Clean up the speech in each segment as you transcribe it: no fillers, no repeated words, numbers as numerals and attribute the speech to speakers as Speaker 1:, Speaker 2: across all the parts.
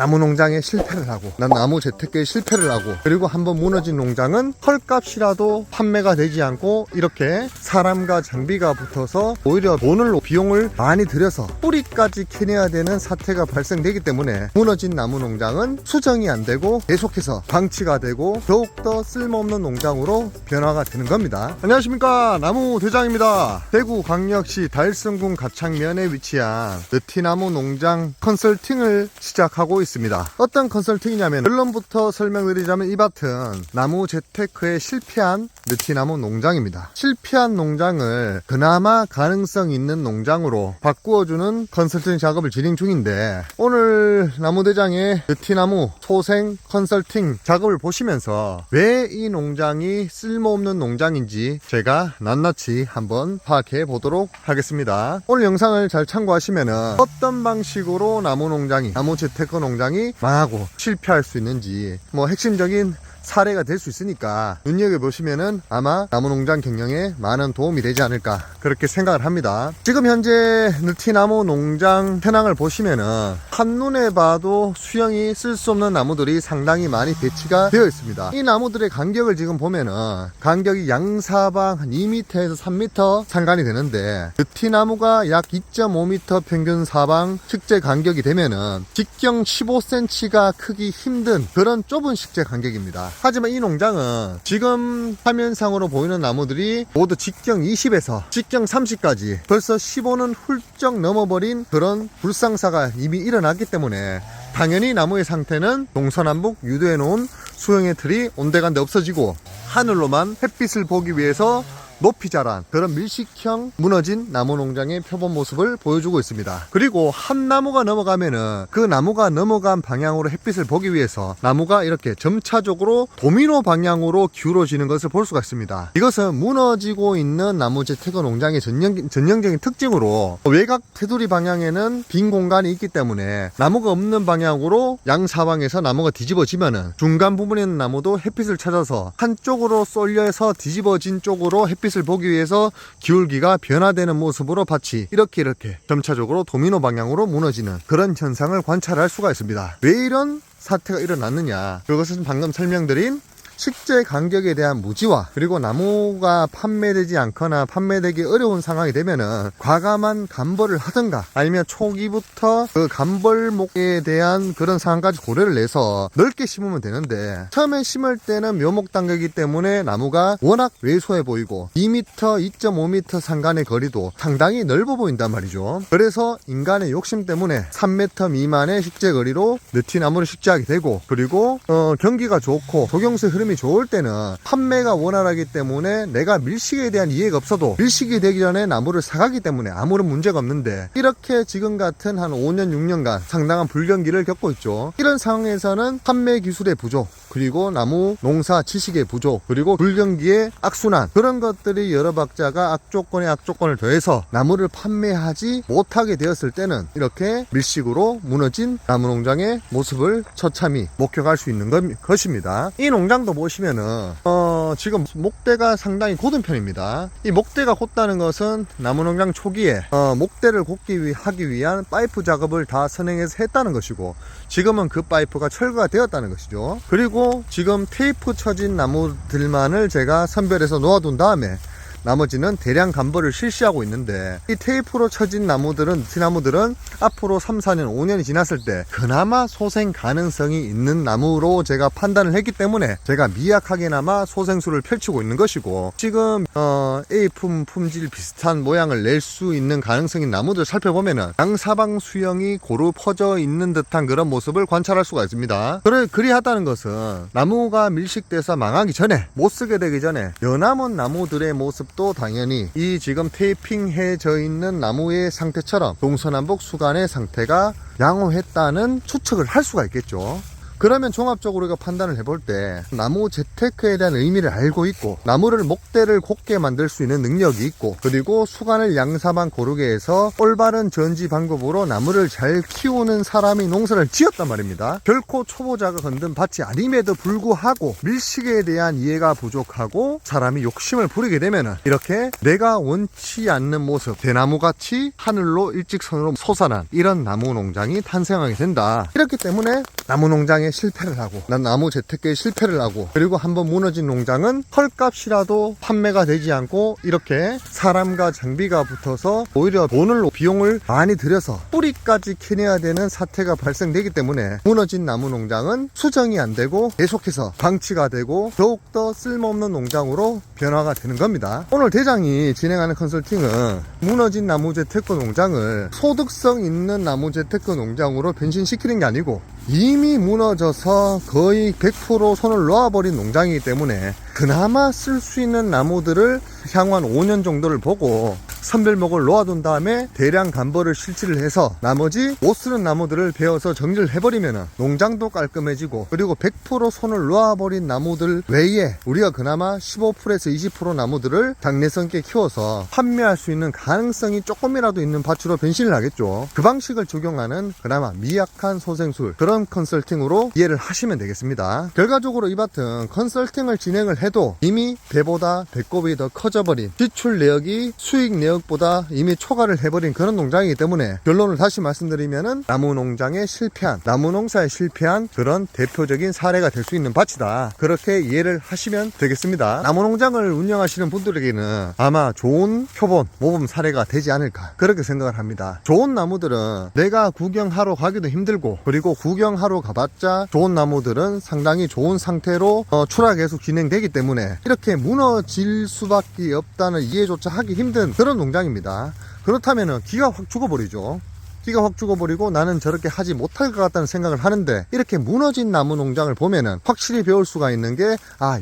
Speaker 1: 나무 농장에 실패를 하고 나무 재테크에 실패를 하고 그리고 한번 무너진 농장은 헐값이라도 판매가 되지 않고 이렇게 사람과 장비가 붙어서 오히려 비용을 많이 들여서 뿌리까지 캐내야 되는 사태가 발생되기 때문에 무너진 나무 농장은 수정이 안 되고 계속해서 방치가 되고 더욱더 쓸모없는 농장으로 변화가 되는 겁니다. 안녕하십니까, 나무대장입니다. 대구광역시 달성군 가창면에 위치한 느티나무 농장 컨설팅을 시작하고 있습니다. 어떤 컨설팅이냐면 결론부터 설명드리자면 이 밭은 나무 재테크에 실패한 느티나무 농장입니다. 실패한 농장을 그나마 가능성 있는 농장으로 바꾸어주는 컨설팅 작업을 진행 중인데, 오늘 나무대장의 느티나무 소생 컨설팅 작업을 보시면서 왜 이 농장이 쓸모없는 농장인지 제가 낱낱이 한번 파악해 보도록 하겠습니다. 오늘 영상을 잘 참고하시면 어떤 방식으로 나무 재테크 농장이 망하고 실패할 수 있는지 핵심적인 사례가 될 수 있으니까 눈여겨보시면은 아마 나무농장 경영에 많은 도움이 되지 않을까 그렇게 생각을 합니다. 지금 현재 느티나무 농장 현황을 보시면은 한눈에 봐도 수영이 쓸 수 없는 나무들이 상당히 많이 배치가 되어 있습니다. 이 나무들의 간격을 지금 보면은 간격이 양사방 한 2m에서 3m 상간이 되는데, 느티나무가 약 2.5m 평균 사방 식재 간격이 되면은 직경 15cm가 크기 힘든 그런 좁은 식재 간격입니다. 하지만 이 농장은 지금 화면상으로 보이는 나무들이 모두 직경 20에서 직경 30까지 벌써 15는 훌쩍 넘어버린 그런 불상사가 이미 일어났기 때문에 당연히 나무의 상태는 동서남북 유도해 놓은 수영의 틀이 온데간데 없어지고 하늘로만 햇빛을 보기 위해서 높이 자란 그런 밀식형 무너진 나무 농장의 표본 모습을 보여주고 있습니다. 그리고 한 나무가 넘어가면은 그 나무가 넘어간 방향으로 햇빛을 보기 위해서 나무가 이렇게 점차적으로 도미노 방향으로 기울어지는 것을 볼 수가 있습니다. 이것은 무너지고 있는 나무 재테크 농장의 전형적인 특징으로, 외곽 테두리 방향에는 빈 공간이 있기 때문에 나무가 없는 방향으로 양사방에서 나무가 뒤집어지면은 중간 부분에 있는 나무도 햇빛을 찾아서 한쪽으로 쏠려서 뒤집어진 쪽으로 햇빛을 보기 위해서 기울기가 변화되는 모습으로 밭이 이렇게 점차적으로 도미노 방향으로 무너지는 그런 현상을 관찰할 수가 있습니다. 왜 이런 사태가 일어났느냐, 그것은 방금 설명드린 식재 간격에 대한 무지와, 그리고 나무가 판매되지 않거나 판매되기 어려운 상황이 되면은 과감한 감벌을 하든가 아니면 초기부터 그 감벌목에 대한 그런 상황까지 고려를 해서 넓게 심으면 되는데, 처음에 심을 때는 묘목 단계이기 때문에 나무가 워낙 왜소해 보이고 2m, 2.5m 상간의 거리도 상당히 넓어 보인단 말이죠. 그래서 인간의 욕심 때문에 3m 미만의 식재 거리로 느티나무를 식재하게 되고, 그리고 경기가 좋고 조경수의 흐름이 좋을 때는 판매가 원활하기 때문에 내가 밀식에 대한 이해가 없어도 밀식이 되기 전에 나무를 사가기 때문에 아무런 문제가 없는데, 이렇게 지금 같은 한 5년 6년간 상당한 불경기를 겪고 있죠. 이런 상황에서는 판매 기술의 부족, 그리고 나무 농사 지식의 부족, 그리고 불경기의 악순환, 그런 것들이 여러 박자가 악조건에 악조건을 더해서 나무를 판매하지 못하게 되었을 때는 이렇게 밀식으로 무너진 나무 농장의 모습을 처참히 목격할 수 있는 것입니다. 이 농장도 보시면은 지금 목대가 상당히 곧은 편입니다. 이 목대가 곧다는 것은 나무 농장 초기에 목대를 하기 위한 파이프 작업을 다 선행해서 했다는 것이고, 지금은 그 파이프가 철거가 되었다는 것이죠. 그리고 지금 테이프 쳐진 나무들만을 제가 선별해서 놓아둔 다음에 나머지는 대량 감벌을 실시하고 있는데, 이 테이프로 쳐진 느티나무들은 앞으로 3, 4년, 5년이 지났을 때 그나마 소생 가능성이 있는 나무로 제가 판단을 했기 때문에 제가 미약하게나마 소생술을 펼치고 있는 것이고, 지금 A품 품질 비슷한 모양을 낼 수 있는 가능성이 있는 나무들 살펴보면은 양사방 수영이 고루 퍼져 있는 듯한 그런 모습을 관찰할 수가 있습니다. 그리하다는 것은 나무가 밀식돼서 망하기 전에, 못쓰게 되기 전에 여남은 나무들의 모습 또 당연히 이 지금 테이핑해져 있는 나무의 상태처럼 동서남북 수간의 상태가 양호했다는 추측을 할 수가 있겠죠. 그러면 종합적으로 우리가 판단을 해볼 때 나무 재테크에 대한 의미를 알고 있고, 나무를 목대를 곱게 만들 수 있는 능력이 있고, 그리고 수간을 양사만 고르게 해서 올바른 전지 방법으로 나무를 잘 키우는 사람이 농사를 지었단 말입니다. 결코 초보자가 건든 밭이 아님에도 불구하고 밀식에 대한 이해가 부족하고 사람이 욕심을 부리게 되면은 이렇게 내가 원치 않는 모습, 대나무같이 하늘로 일직선으로 솟아난 이런 나무 농장이 탄생하게 된다. 이렇기 때문에 나무 농장에 실패를 하고, 난 나무 재테크에 실패를 하고, 그리고 한번 무너진 농장은 헐값이라도 판매가 되지 않고 이렇게 사람과 장비가 붙어서 오히려 돈을, 비용을 많이 들여서 뿌리까지 캐내야 되는 사태가 발생되기 때문에 무너진 나무 농장은 수정이 안 되고 계속해서 방치가 되고 더욱더 쓸모없는 농장으로 변화가 되는 겁니다. 오늘 대장이 진행하는 컨설팅은 무너진 나무 재테크 농장을 소득성 있는 나무 재테크 농장으로 변신시키는 게 아니고, 이미 무너져서 거의 100% 손을 놓아버린 농장이기 때문에 그나마 쓸 수 있는 나무들을 향후 한 5년 정도를 보고 선별목을 놓아둔 다음에 대량 간벌을 실시를 해서 나머지 못 쓰는 나무들을 베어서 정리를 해버리면 농장도 깔끔해지고, 그리고 100% 손을 놓아버린 나무들 외에 우리가 그나마 15%에서 20% 나무들을 장래성 있게 키워서 판매할 수 있는 가능성이 조금이라도 있는 밭으로 변신을 하겠죠. 그 방식을 적용하는 그나마 미약한 소생술, 그런 컨설팅으로 이해를 하시면 되겠습니다. 결과적으로 이 밭은 컨설팅을 진행을 해도 이미 배보다 배꼽이 더 커져버린, 지출 내역이 수익 내역보다 이미 초과를 해버린 그런 농장이기 때문에 결론을 다시 말씀드리면은 나무 농장에 실패한, 나무 농사에 실패한 그런 대표적인 사례가 될 수 있는 밭이다. 그렇게 이해를 하시면 되겠습니다. 나무 농장을 운영하시는 분들에게는 아마 좋은 표본, 모범 사례가 되지 않을까, 그렇게 생각을 합니다. 좋은 나무들은 내가 구경하러 가기도 힘들고, 그리고 구경하러 가봤자 좋은 나무들은 상당히 좋은 상태로 출하가 계속 진행되기 때문에 이렇게 무너질 수밖에 없다는 이해조차 하기 힘든 그런 농장입니다. 그렇다면 기가 확 죽어버리죠. 기가 확 죽어버리고 나는 저렇게 하지 못할 것 같다는 생각을 하는데, 이렇게 무너진 나무 농장을 보면은 확실히 배울 수가 있는 게,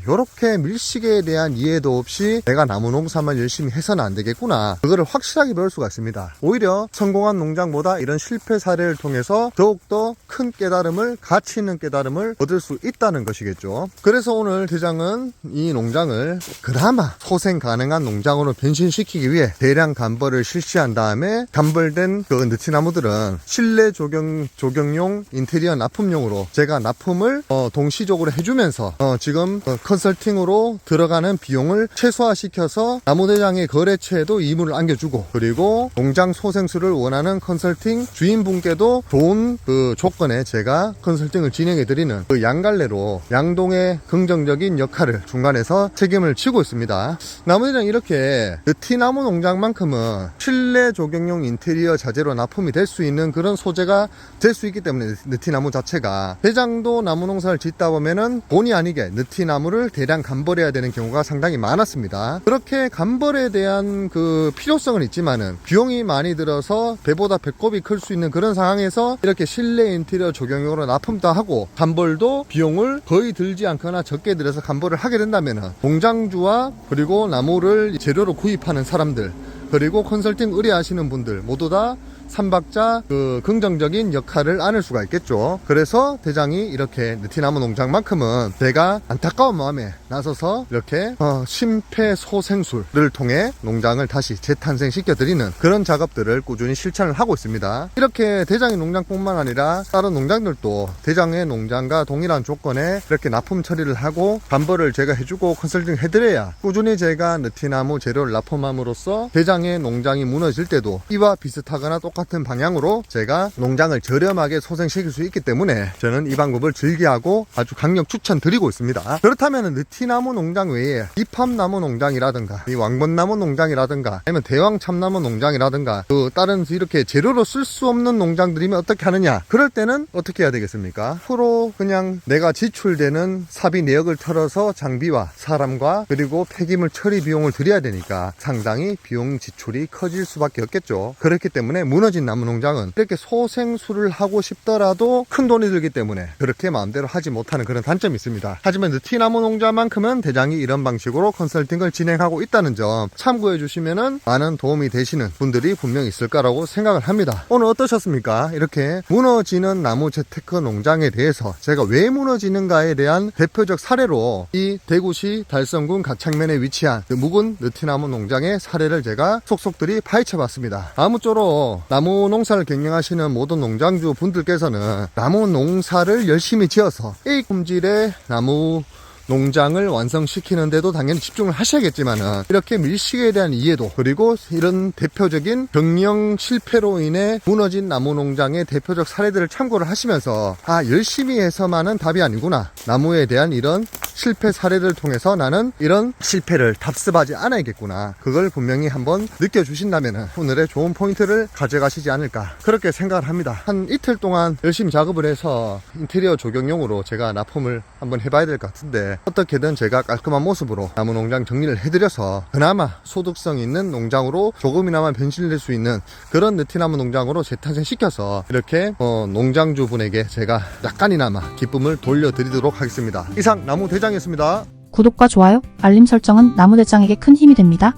Speaker 1: 요렇게 밀식에 대한 이해도 없이 내가 나무 농사만 열심히 해서는 안 되겠구나, 그거를 확실하게 배울 수가 있습니다. 오히려 성공한 농장보다 이런 실패 사례를 통해서 더욱더 큰 깨달음을, 가치 있는 깨달음을 얻을 수 있다는 것이겠죠. 그래서 오늘 대장은 이 농장을 그나마 소생 가능한 농장으로 변신시키기 위해 대량 간벌을 실시한 다음에 간벌된 그 느티나무 들은 실내 조경용 인테리어 납품용으로 제가 납품을 동시적으로 해주면서 지금 컨설팅으로 들어가는 비용을 최소화시켜서 나무대장의 거래처에도 이문을 안겨주고, 그리고 농장 소생술을 원하는 컨설팅 주인분께도 좋은 그 조건에 제가 컨설팅을 진행해드리는 그 양갈래로 양동의 긍정적인 역할을 중간에서 책임을 지고 있습니다. 나무대장 이렇게 느티나무 농장만큼은 실내 조경용 인테리어 자재로 납품이 될 수 있는 그런 소재가 될 수 있기 때문에 느티나무 자체가, 대장도 나무 농사를 짓다 보면은 본의 아니게 느티나무를 대량 간벌해야 되는 경우가 상당히 많았습니다. 그렇게 간벌에 대한 그 필요성은 있지만은 비용이 많이 들어서 배보다 배꼽이 클 수 있는 그런 상황에서 이렇게 실내 인테리어 조경용으로 납품도 하고 간벌도 비용을 거의 들지 않거나 적게 들여서 간벌을 하게 된다면은 농장주와 그리고 나무를 재료로 구입하는 사람들, 그리고 컨설팅 의뢰하시는 분들 모두 다 삼박자 그 긍정적인 역할을 안을 수가 있겠죠. 그래서 대장이 이렇게 느티나무 농장만큼은 제가 안타까운 마음에 나서서 이렇게 심폐소생술을 통해 농장을 다시 재탄생시켜 드리는 그런 작업들을 꾸준히 실천을 하고 있습니다. 이렇게 대장의 농장뿐만 아니라 다른 농장들도 대장의 농장과 동일한 조건에 이렇게 납품 처리를 하고 간벌을 제가 해주고 컨설팅 해드려야 꾸준히 제가 느티나무 재료를 납품함으로써 대장의 농장이 무너질 때도 이와 비슷하거나 똑같은 방향으로 제가 농장을 저렴하게 소생시킬 수 있기 때문에 저는 이 방법을 즐겨하고 아주 강력 추천드리고 있습니다. 그렇다면 느티나무 농장 외에 이팝나무 농장이라든가 이 왕건나무 농장이라든가 아니면 대왕참나무 농장이라든가 그 다른 이렇게 재료로 쓸 수 없는 농장들이면 어떻게 하느냐, 그럴 때는 어떻게 해야 되겠습니까? 프로 그냥 내가 지출되는 사비 내역을 털어서 장비와 사람과 그리고 폐기물 처리 비용을 들여야 되니까 상당히 비용 지출이 커질 수밖에 없겠죠. 그렇기 때문에 무너진 나무 농장은 이렇게 소생술을 하고 싶더라도 큰 돈이 들기 때문에 그렇게 마음대로 하지 못하는 그런 단점이 있습니다. 하지만 느티나무 농장만큼은 대장이 이런 방식으로 컨설팅을 진행하고 있다는 점 참고해 주시면은 많은 도움이 되시는 분들이 분명히 있을 거라고 생각을 합니다. 오늘 어떠셨습니까? 이렇게 무너지는 나무 재테크 농장에 대해서 제가 왜 무너지는가에 대한 대표적 사례로 이 대구시 달성군 각창면에 위치한 묵은 느티나무 농장의 사례를 제가 속속들이 파헤쳐 봤습니다. 아무쪼록 나무 농사를 경영하시는 모든 농장주 분들께서는 나무 농사를 열심히 지어서 A 품질의 나무 농장을 완성시키는데도 당연히 집중을 하셔야겠지만은 이렇게 밀식에 대한 이해도 그리고 이런 대표적인 경영 실패로 인해 무너진 나무 농장의 대표적 사례들을 참고를 하시면서 열심히 해서만은 답이 아니구나, 나무에 대한 이런 실패 사례를 통해서 나는 이런 실패를 답습하지 않아야겠구나, 그걸 분명히 한번 느껴주신다면 오늘의 좋은 포인트를 가져가시지 않을까 그렇게 생각을 합니다. 한 이틀 동안 열심히 작업을 해서 인테리어 조경용으로 제가 납품을 한번 해봐야 될 것 같은데 어떻게든 제가 깔끔한 모습으로 나무 농장 정리를 해드려서 그나마 소득성 있는 농장으로 조금이나마 변신될 수 있는 그런 느티나무 농장으로 재탄생시켜서 이렇게 농장주분에게 제가 약간이나마 기쁨을 돌려드리도록 하겠습니다. 이상 나무대장이었습니다.
Speaker 2: 구독과 좋아요, 알림 설정은 나무대장에게 큰 힘이 됩니다.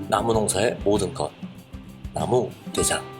Speaker 3: 나무 농사의 모든 것 나무대장.